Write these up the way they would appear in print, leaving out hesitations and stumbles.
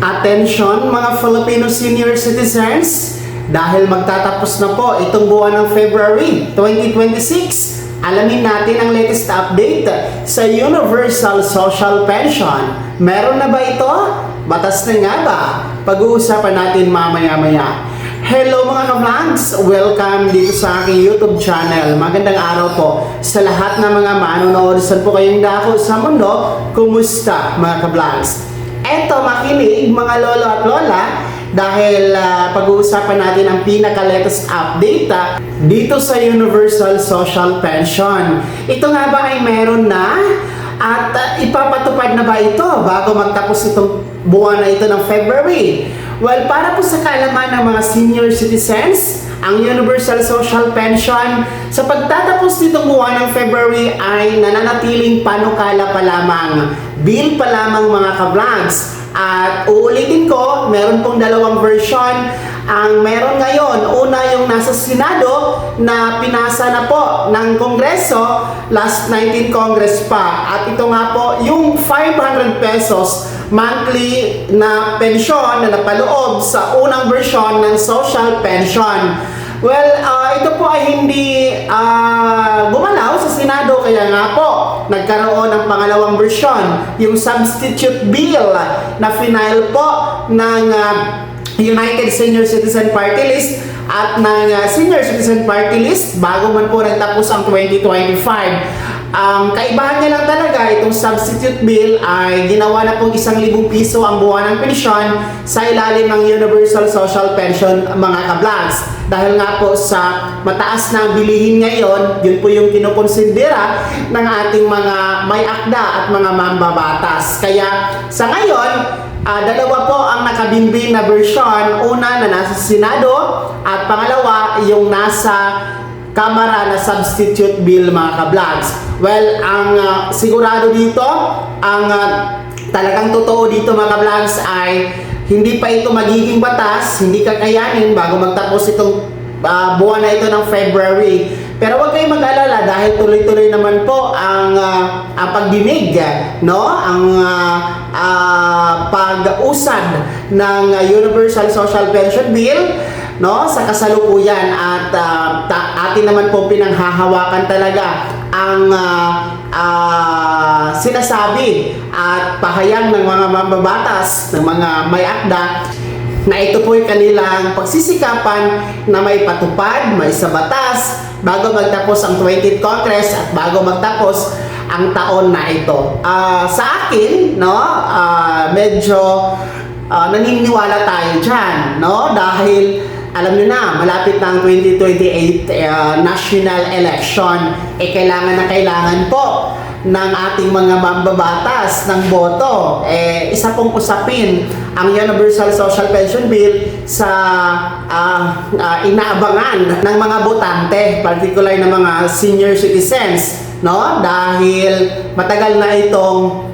Attention mga Filipino senior citizens, dahil magtatapos na po itong buwan ng February 2026, alamin natin ang latest update sa Universal Social Pension. Meron na ba ito? Batas na nga ba? Pag-uusapan natin mamaya-maya. Hello mga ka-vlogs! Welcome dito sa aking YouTube channel. Magandang araw po sa lahat ng mga manonood. Saan po kayong dako sa mundo? Kumusta mga ka-vlogs? Eto, makinig mga lolo at lola dahil pag-uusapan natin ang pinaka-latest update dito sa Universal Social Pension. Ito nga ba ay meron na? At ipapatupad na ba ito bago magtapos itong buwan na ito ng February? Well, para po sa kaalaman ng mga senior citizens, ang Universal Social Pension sa pagtatapos nitong buwan ng February ay nananatiling panukala pa lamang, bill pa lamang mga ka-vlogs. At uulitin ko, meron pong dalawang version. Ang meron ngayon, una yung nasa Senado na pinasa na po ng Kongreso, last 19 Congress pa. At ito nga po, yung 500 pesos monthly na pensyon na napaloob sa unang version ng social pension. Well, ito po ay hindi gumalaw sa Senado, kaya nga po nagkaroon ng pangalawang version, yung substitute bill na final po ng United Senior Citizen Party List at ng Senior Citizen Party List bago man po nagtapos ang 2025. Ang kaibahan niya lang talaga, itong substitute bill ay ginawa na pong 1,000 piso ang buwan ng pensyon sa ilalim ng Universal Social Pension mga ka-vlogs. Dahil nga po sa mataas na bilihin ngayon, yun po yung kinukonsidera ng ating mga may akda at mga mambabatas. Kaya sa ngayon, dalawa po ang nakabimbing na version. Una na nasa Senado at pangalawa yung nasa Kamara na substitute bill mga ka-vlogs. Well, ang sigurado dito, ang talagang totoo dito mga ka-vlogs ay hindi pa ito magiging batas, hindi kakayanin bago magtapos itong buwan na ito ng February. Pero huwag kayong mag-alala dahil tuloy-tuloy naman po ang pagdinig, no? Ang pag-usad ng Universal Social Pension Bill, no, sa kasalukuyan. At atin naman po pinanghahawakan talaga ang sinasabi at pahayag ng mga mambabatas, ng mga may akda, na ito po yung kanilang pagsisikapan na may patupad, may sa batas bago magtapos ang 20th Congress at bago magtapos ang taon na ito. Sa akin, no, medyo naniniwala tayo dyan, no, dahil alam nyo na, malapit na ang 2028 national election. Kailangan na kailangan po ng ating mga mambabatas ng boto. Isa pong usapin ang Universal Social Pension Bill sa inaabangan ng mga botante, particular ng mga senior citizens, no? Dahil matagal na itong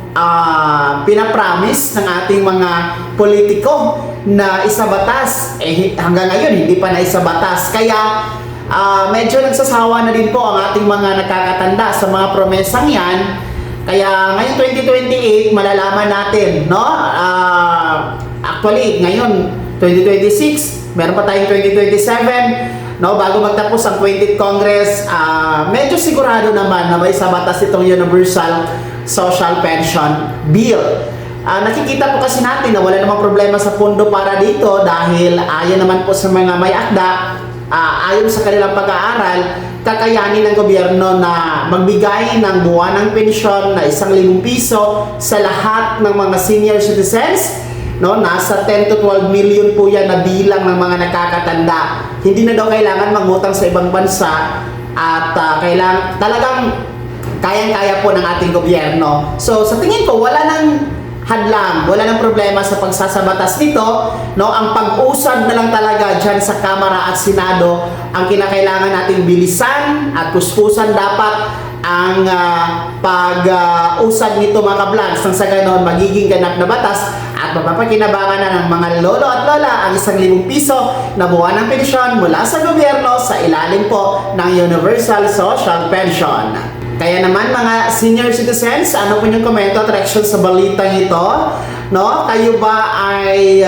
pinapromise ng ating mga politiko na isabatas, hanggang ngayon hindi pa na isabatas. Kaya medyo nagsasawa na din po ang ating mga nakakatanda sa mga promesang yan. Kaya ngayon 2028 malalaman natin, no? Actually ngayon 2026, meron pa tayong 2027, no, bago magtapos ang 20th Congress. Medyo sigurado naman na may sabatas itong Universal Social Pension Bill. Nakikita po kasi natin na wala namang problema sa pondo para dito dahil ayon naman po sa mga may akda, ayon sa kanilang pag-aaral, kakayanin ng gobyerno na magbigay ng buwan ng pensyon na 1,000 piso sa lahat ng mga senior citizens. No, nasa 10 to 12 million po yan na bilang ng mga nakakatanda. Hindi na daw kailangan mangutang sa ibang bansa at kailangan talagang kayang-kaya po ng ating gobyerno. So sa tingin ko wala nang hadlang, wala nang problema sa pagsasabatas nito, no? Ang pag-usad na lang talaga dyan sa Kamara at Senado ang kinakailangan nating bilisan at puspusan dapat ang pag-usad nito mga ka-vlogs, nang sa ganon magiging ganap na batas at mapapakinabangan na ng mga lolo at lola ang 1,000 piso na buwan ng pensyon mula sa gobyerno sa ilalim po ng Universal Social Pension. Kaya naman mga senior citizens, ano po yung komento at reaction sa balitang ito? no? Kayo ba ay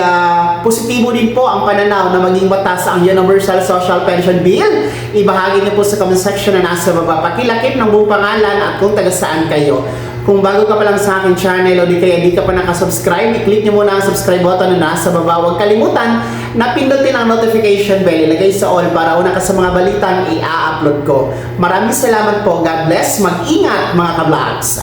positibo din po ang pananaw na maging batas ang Universal Social Pension Bill? Ibahagi niyo po sa comment section na nasa baba. Pakilakip ng buong pangalan at kung taga saan kayo. Kung bago ka pa lang sa aking channel o di kaya di ka pa nakasubscribe, i-click nyo muna ang subscribe button na nasa baba. Huwag kalimutan na pindutin ang notification bell. Ilagay sa all para una ka sa mga balitang i-upload ko. Maraming salamat po. God bless. Mag-ingat mga ka-vlogs.